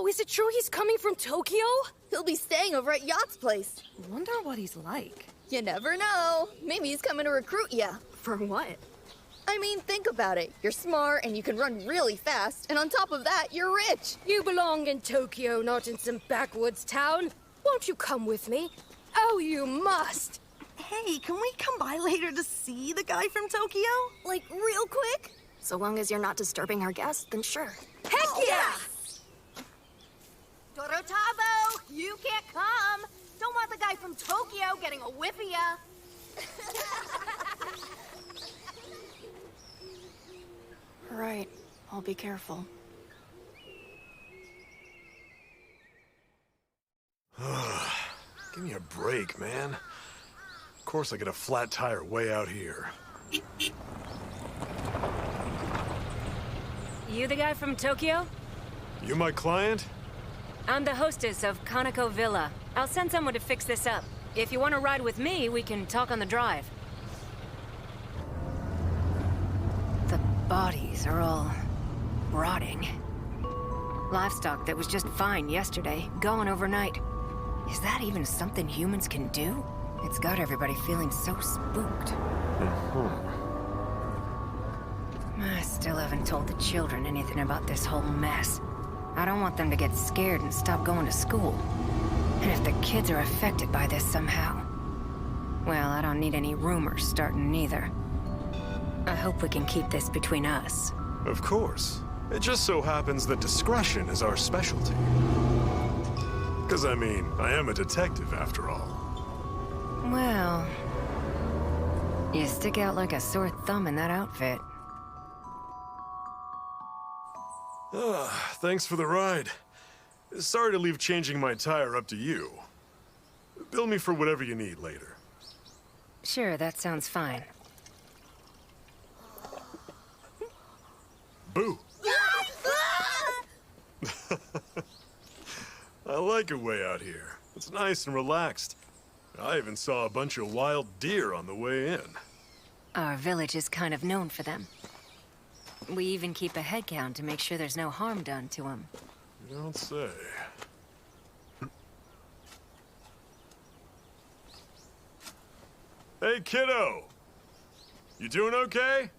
Oh, is it true he's coming from Tokyo? He'll be staying over at Yacht's place. Wonder what he's like. You never know. Maybe he's coming to recruit ya. For what? I mean, think about it. You're smart and you can run really fast, and on top of that, you're rich. You belong in Tokyo, not in some backwoods town. Won't you come with me? Oh, you must. Hey, can we come by later to see the guy from Tokyo? Like, real quick? So long as you're not disturbing our guests, then sure. Heck yeah! Dorotabo, you can't come. Don't want the guy from Tokyo getting a whiff of ya. Right. I'll be careful. Give me a break, man. Of course I get a flat tire way out here. You the guy from Tokyo? You my client? I'm the hostess of Kaneko Villa. I'll send someone to fix this up. If you want to ride with me, we can talk on the drive. The bodies are all rotting. Livestock that was just fine yesterday, gone overnight. Is that even something humans can do? It's got everybody feeling so spooked. I still haven't told the children anything about this whole mess. I don't want them to get scared and stop going to school. And if the kids are affected by this somehow, well, I don't need any rumors starting either. I hope we can keep this between us. Of course. It just so happens that discretion is our specialty. Because, I mean, I am a detective after all. Well, you stick out like a sore thumb in that outfit. Thanks for the ride. Sorry to leave changing my tire up to you. Bill me for whatever you need later. Sure, that sounds fine. Boo! I like it way out here. It's nice and relaxed. I even saw a bunch of wild deer on the way in. Our village is kind of known for them. We even keep a head count to make sure there's no harm done to them. You don't say. Hey, kiddo! You doing okay?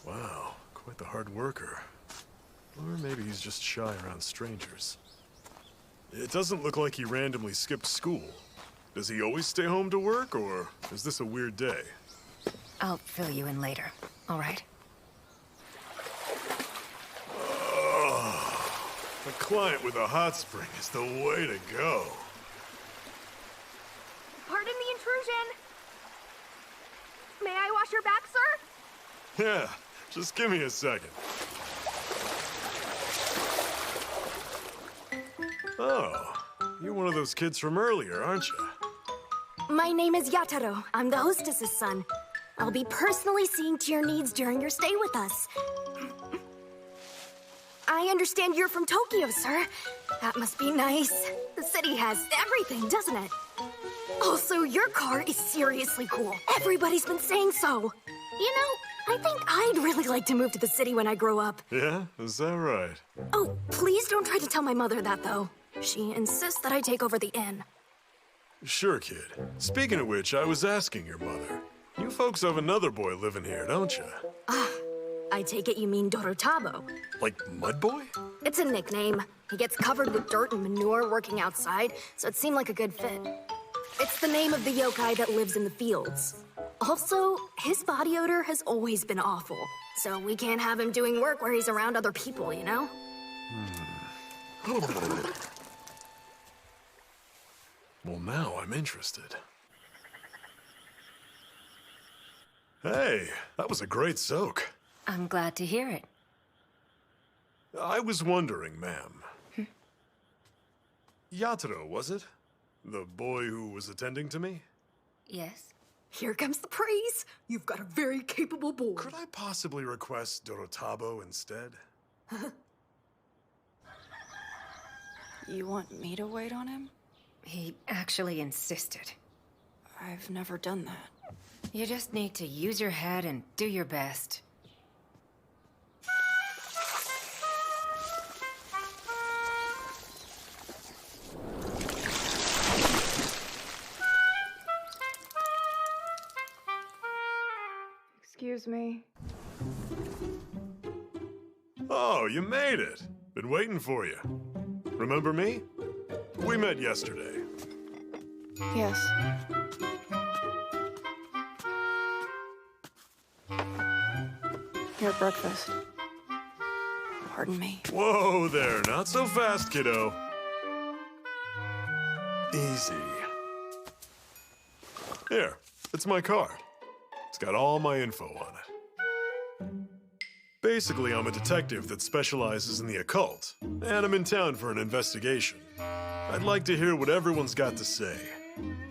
Wow, quite the hard worker. Or maybe he's just shy around strangers. It doesn't look like he randomly skipped school. Does he always stay home to work, or is this a weird day? I'll fill you in later, all right? Oh, a client with a hot spring is the way to go. Pardon the intrusion. May I wash your back, sir? Yeah, just give me a second. Oh, you're one of those kids from earlier, aren't you? My name is Yataro. I'm the hostess's son. I'll be personally seeing to your needs during your stay with us. I understand you're from Tokyo, sir. That must be nice. The city has everything, doesn't it? Also, your car is seriously cool. Everybody's been saying so. You know, I think I'd really like to move to the city when I grow up. Yeah? Is that right? Oh, please don't try to tell my mother that, though. She insists that I take over the inn. Sure, kid. Speaking of which, I was asking your mother. You folks have another boy living here, don't you? I take it you mean Dorotabo. Like Mud Boy? It's a nickname. He gets covered with dirt and manure working outside, so it seemed like a good fit. It's the name of the yokai that lives in the fields. Also, his body odor has always been awful, so we can't have him doing work where he's around other people, you know? Well, now I'm interested. Hey, that was a great soak. I'm glad to hear it. I was wondering, ma'am. Yataro, was it? The boy who was attending to me? Yes? Here comes the praise. You've got a very capable boy. Could I possibly request Dorotabo instead? You want me to wait on him? He actually insisted. I've never done that. You just need to use your head and do your best. Excuse me. Oh, you made it. Been waiting for you. Remember me? We met yesterday. Yes. Your breakfast. Pardon me. Whoa there, not so fast, kiddo. Easy. Here, it's my card. It's got all my info on it. Basically, I'm a detective that specializes in the occult, and I'm in town for an investigation. I'd like to hear what everyone's got to say.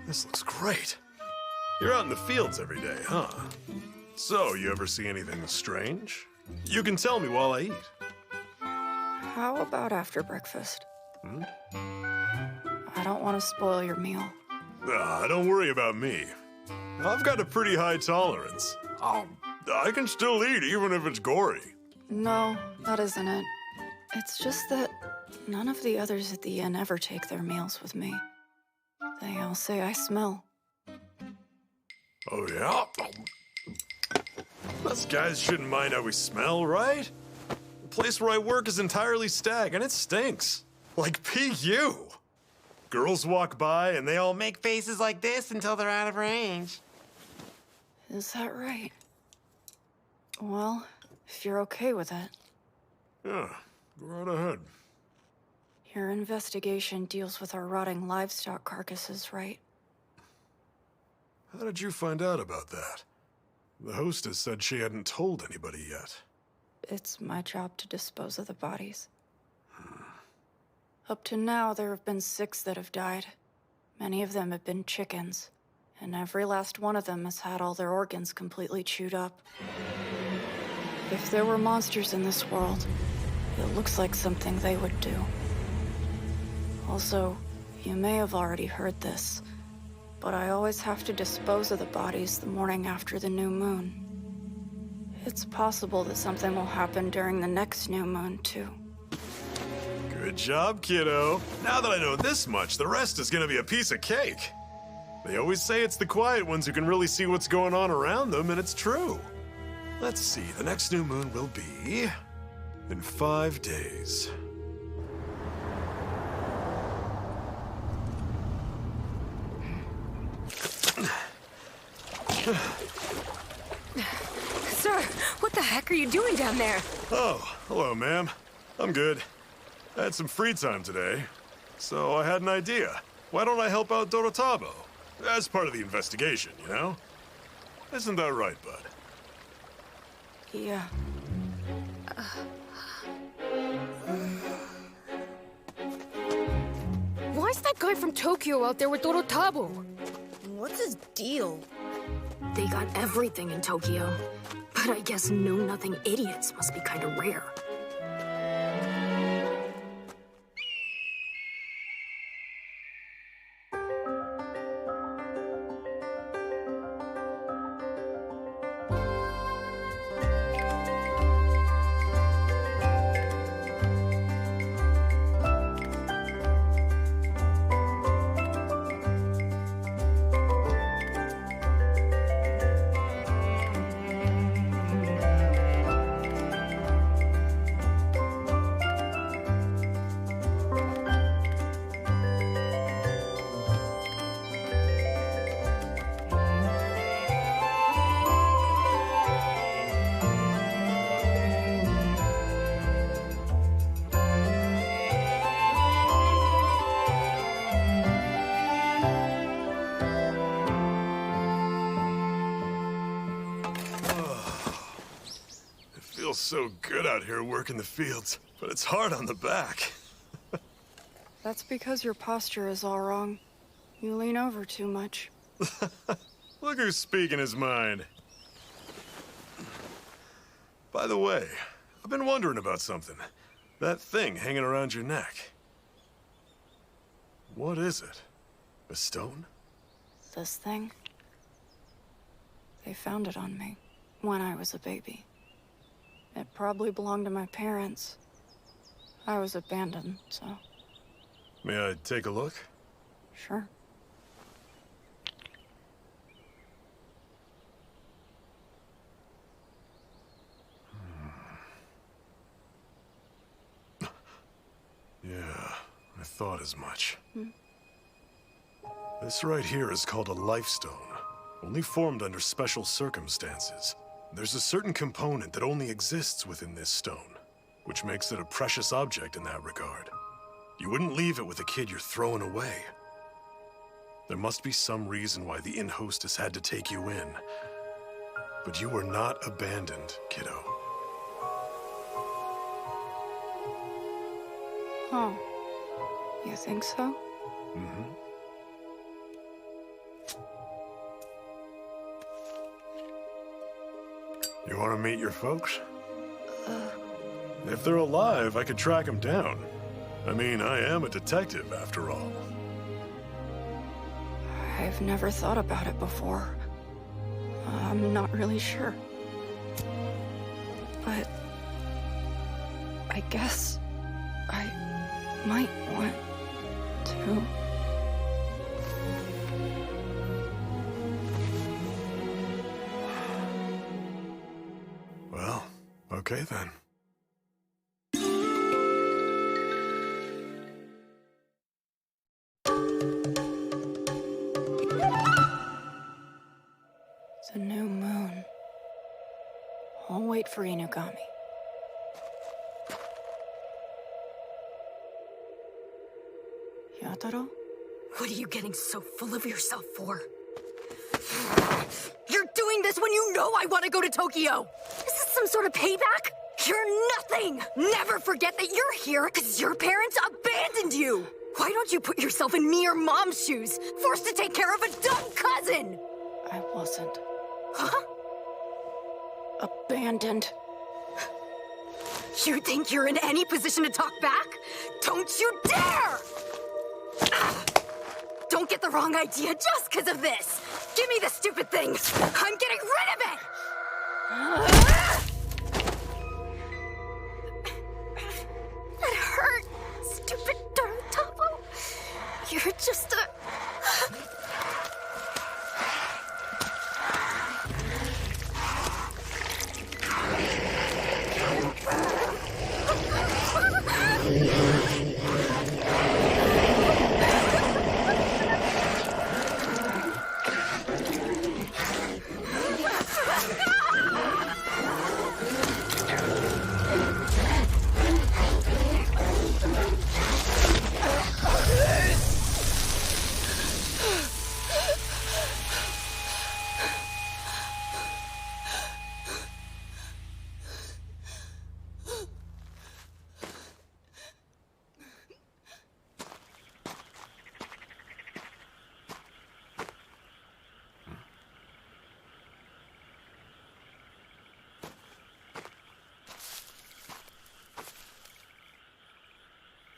This looks great. You're out in the fields every day, huh? So, you ever see anything strange? You can tell me while I eat. How about after breakfast? I don't want to spoil your meal. Don't worry about me. I've got a pretty high tolerance. I can still eat even if it's gory. No, that isn't it. It's just that none of the others at the inn ever take their meals with me. They all say I smell. Oh, yeah? Us guys shouldn't mind how we smell, right? The place where I work is entirely stag, and it stinks. Like PU. Girls walk by, and they all make faces like this until they're out of range. Is that right? Well, if you're okay with it. Yeah, go right ahead. Your investigation deals with our rotting livestock carcasses, right? How did you find out about that? The hostess said she hadn't told anybody yet. It's my job to dispose of the bodies. Up to now, there have been 6 that have died. Many of them have been chickens, and every last one of them has had all their organs completely chewed up. If there were monsters in this world, it looks like something they would do. Also, you may have already heard this, but I always have to dispose of the bodies the morning after the new moon. It's possible that something will happen during the next new moon, too. Good job, kiddo. Now that I know this much, the rest is gonna be a piece of cake. They always say it's the quiet ones who can really see what's going on around them, and it's true. Let's see, the next new moon will be in 5 days. Sir, what the heck are you doing down there? Oh, hello, ma'am. I'm good. I had some free time today, so I had an idea. Why don't I help out Dorotabo? As part of the investigation, you know? Isn't that right, bud? Yeah. Why is that guy from Tokyo out there with Dorotabo? What's his deal? They got everything in Tokyo. But I guess know-nothing idiots must be kind of rare. Feels so good out here working the fields, but it's hard on the back. That's because your posture is all wrong. You lean over too much. Look who's speaking his mind. By the way, I've been wondering about something. That thing hanging around your neck. What is it? A stone? This thing? They found it on me when I was a baby. It probably belonged to my parents. I was abandoned, so... May I take a look? Sure. Yeah, I thought as much. This right here is called a life stone, only formed under special circumstances. There's a certain component that only exists within this stone, which makes it a precious object in that regard. You wouldn't leave it with a kid you're throwing away. There must be some reason why the inn hostess had to take you in. But you were not abandoned, kiddo. Oh. You think so? Mm-hmm. You want to meet your folks? If they're alive, I could track them down. I mean, I am a detective, after all. I've never thought about it before. I'm not really sure. But... I guess... I might want to... Well, okay then. It's a new moon. I'll wait for Inugami. Yataro? What are you getting so full of yourself for? You're doing this when you know I want to go to Tokyo! Is this some sort of payback? You're nothing! Never forget that you're here because your parents abandoned you! Why don't you put yourself in me or Mom's shoes, forced to take care of a dumb cousin? I wasn't. Huh? Abandoned. You think you're in any position to talk back? Don't you dare! Don't get the wrong idea just because of this! Give me the stupid thing! I'm getting rid of it! That hurt, stupid Tapo. You're just a...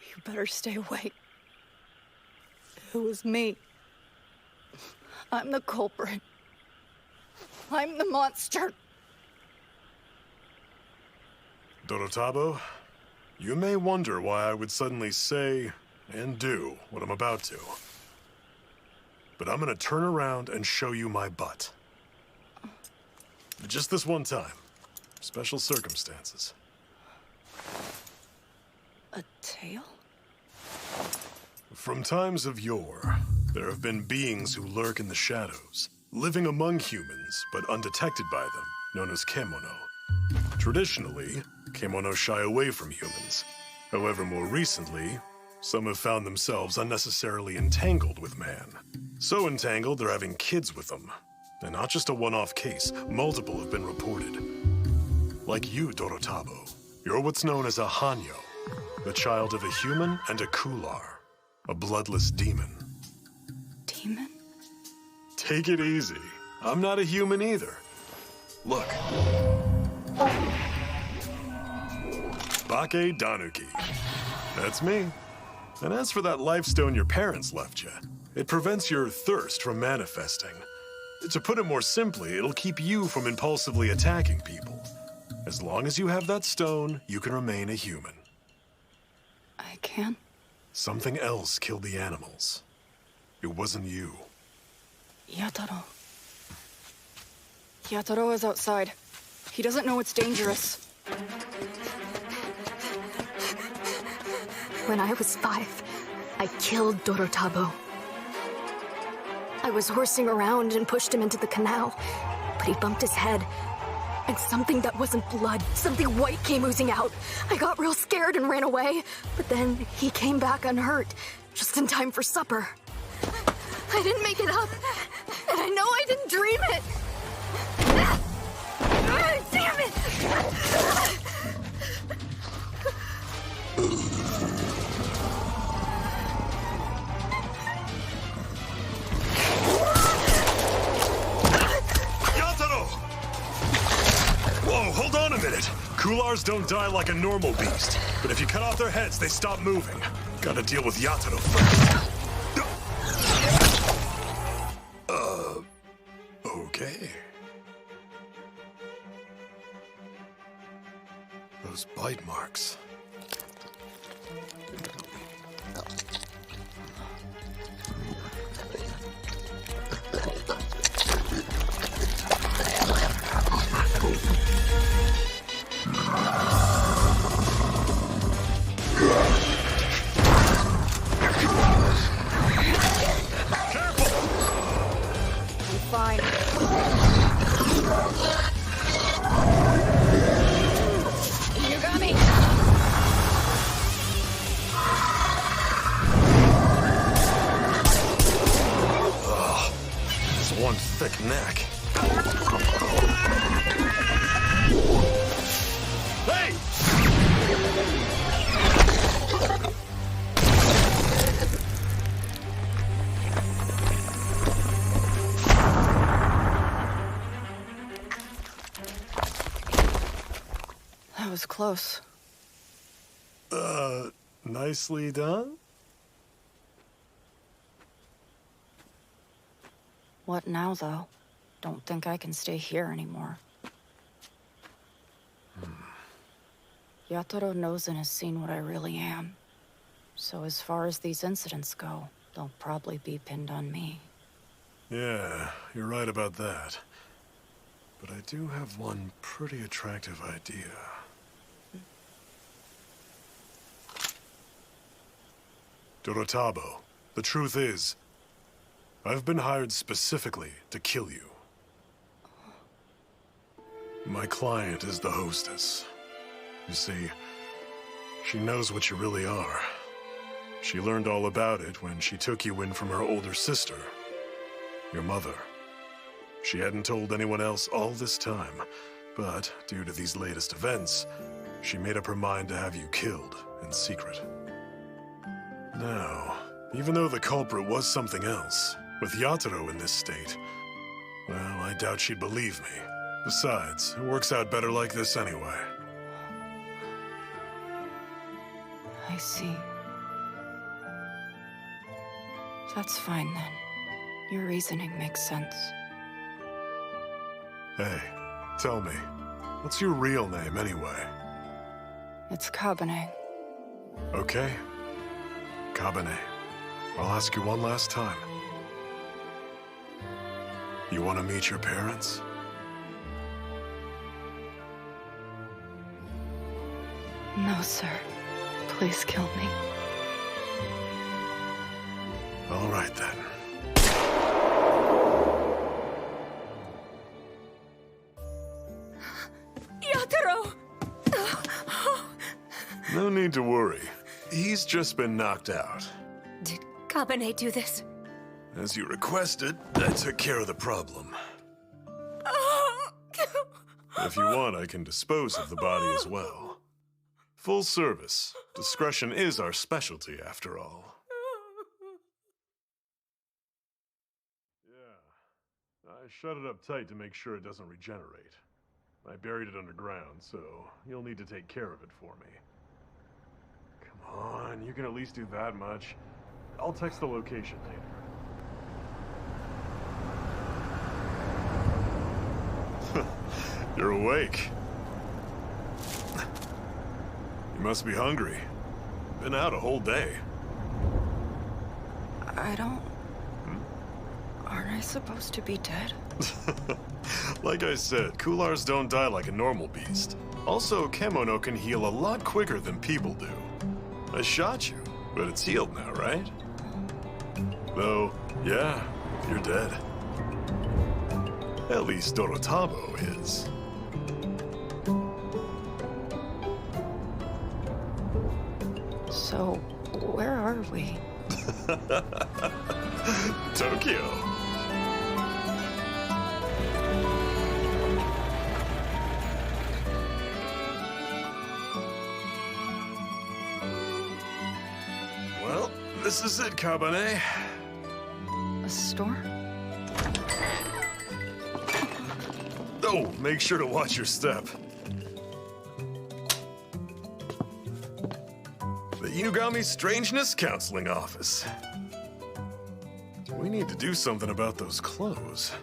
You better stay away. It was me. I'm the culprit. I'm the monster. Dorotabo, you may wonder why I would suddenly say and do what I'm about to. But I'm gonna turn around and show you my butt. Just this one time. Special circumstances. A tail? From times of yore, there have been beings who lurk in the shadows, living among humans but undetected by them, known as Kemono. Traditionally, Kemono shy away from humans. However, more recently, some have found themselves unnecessarily entangled with man. So entangled, they're having kids with them. And not just a one-off case, multiple have been reported. Like you, Dorotabo. You're what's known as a Hanyo, the child of a human and a Kular, a bloodless demon. Demon? Take it easy. I'm not a human either. Look. Bake Danuki. That's me. And as for that life stone your parents left you, it prevents your thirst from manifesting. To put it more simply, it'll keep you from impulsively attacking people. As long as you have that stone, you can remain a human. I can? Something else killed the animals. It wasn't you. Yataro. Yataro is outside. He doesn't know it's dangerous. When I was 5, I killed Dorotabo. I was horsing around and pushed him into the canal, but he bumped his head, and something that wasn't blood, something white came oozing out. I got real scared and ran away, but then he came back unhurt, just in time for supper. I didn't make it up, and I know I didn't dream it. Damn it! Whoa, hold on a minute. Kulars don't die like a normal beast, but if you cut off their heads, they stop moving. Gotta deal with Yataro first. Okay. Those bite marks. Fine. You got me. Ugh. It's one thick neck. Hey! That was close. Nicely done? What now, though? Don't think I can stay here anymore. Yataro knows and has seen what I really am. So as far as these incidents go, they'll probably be pinned on me. Yeah, you're right about that. But I do have one pretty attractive idea. Dorotabo, the truth is, I've been hired specifically to kill you. My client is the hostess. You see, she knows what you really are. She learned all about it when she took you in from her older sister, your mother. She hadn't told anyone else all this time, but due to these latest events, she made up her mind to have you killed in secret. Now, even though the culprit was something else, with Yataro in this state, well, I doubt she'd believe me. Besides, it works out better like this anyway. I see. That's fine, then. Your reasoning makes sense. Hey, tell me, what's your real name anyway? It's Kabane. Okay. Kabane, I'll ask you one last time. You want to meet your parents? No, sir. Please kill me. All right, then. Yataro! No need to worry. He's just been knocked out. Did Kabane do this? As you requested, I took care of the problem. If you want, I can dispose of the body as well. Full service. Discretion is our specialty, after all. Yeah. I shut it up tight to make sure it doesn't regenerate. I buried it underground, so you'll need to take care of it for me. Come on, you can at least do that much. I'll text the location later. You're awake. You must be hungry. Been out a whole day. I don't... Aren't I supposed to be dead? Like I said, Kulars don't die like a normal beast. Also, Kemono can heal a lot quicker than people do. I shot you, but it's healed now, right? Though, yeah, you're dead. At least Dorotabo is. So, where are we? Tokyo. Well, this is it, Kabane. A store? Oh, make sure to watch your step. The Inugami Strangeness Counseling Office. We need to do something about those clothes.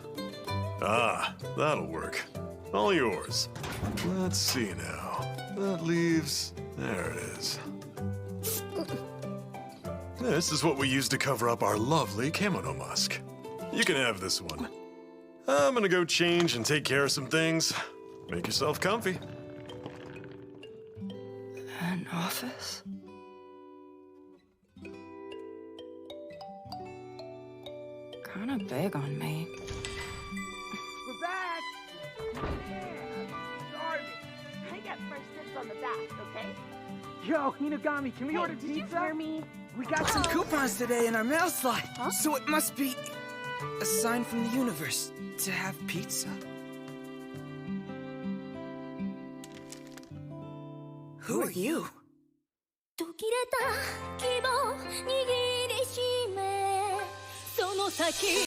Ah, that'll work. All yours. Let's see now. That leaves... There it is. This is what we use to cover up our lovely Kemono musk. You can have this one. I'm gonna go change and take care of some things. Make yourself comfy. An office? Kinda big on me. We're back! Yeah, starving. I get first dibs on the back, okay? Yo, Hinogami, can we order pizza? Did you hear me? We got some coupons today in our mail slot. Huh? So it must be a sign from the universe to have pizza. Who are you? 途切れた希望握りしめその先